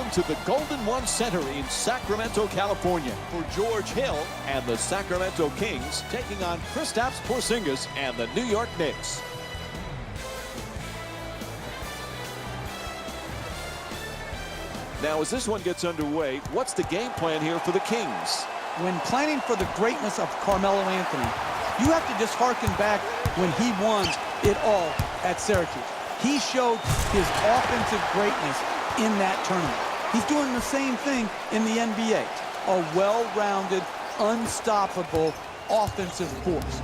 Welcome to the Golden One Center in Sacramento, California for George Hill and the Sacramento Kings taking on Kristaps Porzingis and the New York Knicks. Now, as this one gets underway, what's the game plan here for the Kings? When planning for the greatness of Carmelo Anthony, you have to just harken back when he won it all at Syracuse. He showed his offensive greatness in that tournament. He's doing the same thing in the NBA. A well-rounded, unstoppable offensive force.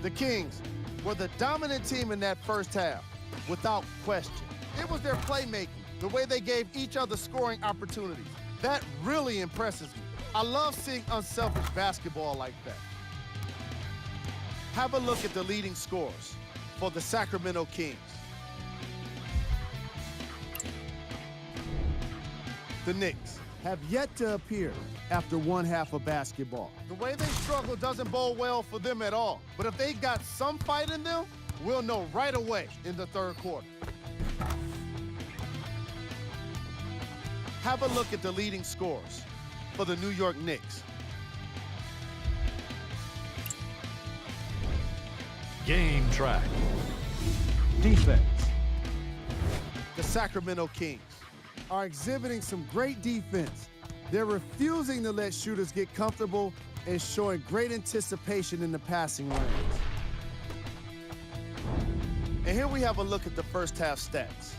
The Kings were the dominant team in that first half, without question. It was their playmaking, the way they gave each other scoring opportunities. That really impresses me. I love seeing unselfish basketball like that. Have a look at the leading scorers for the Sacramento Kings. The Knicks have yet to appear after one half of basketball. The way they struggle doesn't bode well for them at all. But if they got some fight in them, we'll know right away in the third quarter. Have a look at the leading scorers for the New York Knicks. Game track. Defense. The Sacramento Kings are exhibiting some great defense. They're refusing to let shooters get comfortable and showing great anticipation in the passing lanes. And here we have a look at the first half stats.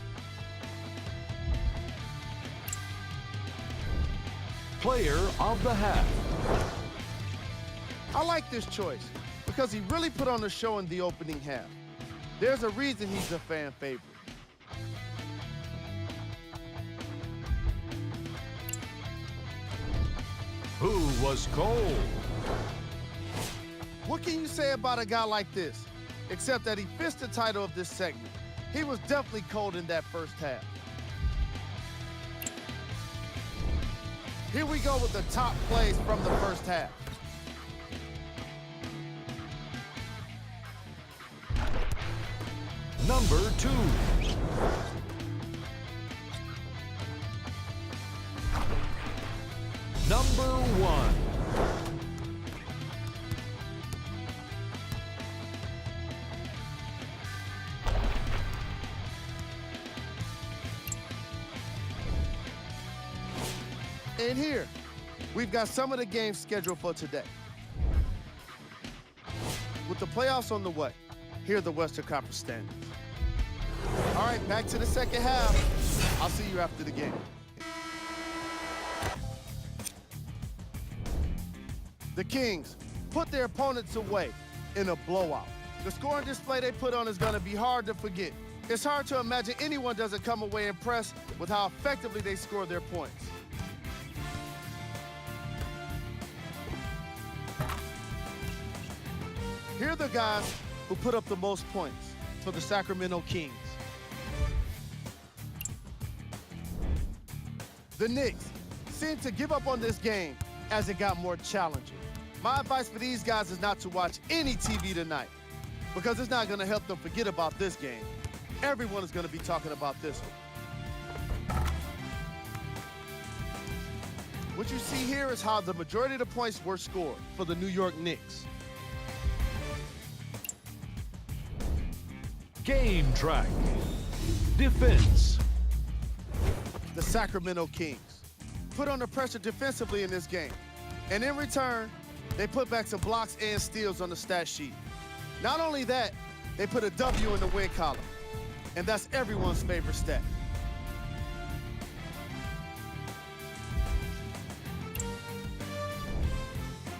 Player of the half. I like this choice because he really put on a show in the opening half. There's a reason he's a fan favorite. Who was cold? What can you say about a guy like this, except that he fits the title of this segment? He was definitely cold in that first half. Here we go with the top plays from the first half. Number 2. Number 1. And here, we've got some of the games scheduled for today. With the playoffs on the way, here are the Western Conference standings. All right, back to the second half. I'll see you after the game. The Kings put their opponents away in a blowout. The scoring display they put on is going to be hard to forget. It's hard to imagine anyone doesn't come away impressed with how effectively they score their points. Here are the guys who put up the most points for the Sacramento Kings. The Knicks seemed to give up on this game as it got more challenging. My advice for these guys is not to watch any TV tonight because it's not going to help them forget about this game. Everyone is going to be talking about this one. What you see here is how the majority of the points were scored for the New York Knicks. Game track. Defense. The Sacramento Kings put under pressure defensively in this game. And in return, they put back some blocks and steals on the stat sheet. Not only that, they put a W in the win column. And that's everyone's favorite stat.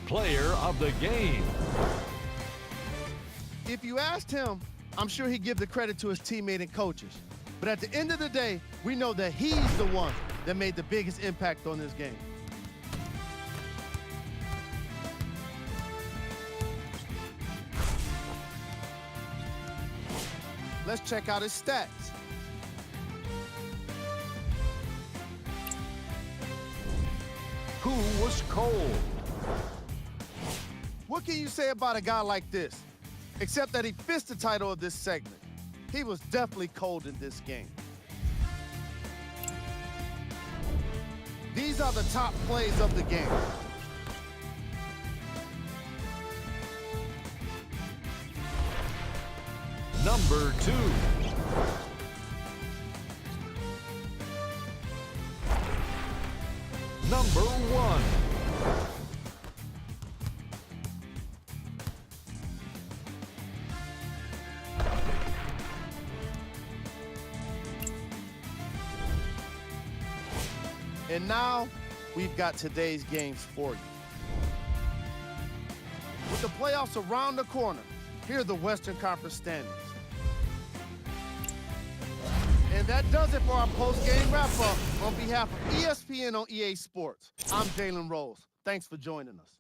Player of the game. If you asked him, I'm sure he'd give the credit to his teammate and coaches. But at the end of the day, we know that he's the one that made the biggest impact on this game. Let's check out his stats. Who was cold? What can you say about a guy like this? Except that he fits the title of this segment. He was definitely cold in this game. These are the top plays of the game. Number 2. Number 1. And now, we've got today's games for you. With the playoffs around the corner, here are the Western Conference standings. And that does it for our post-game wrap-up. On behalf of ESPN on EA Sports, I'm Jalen Rose. Thanks for joining us.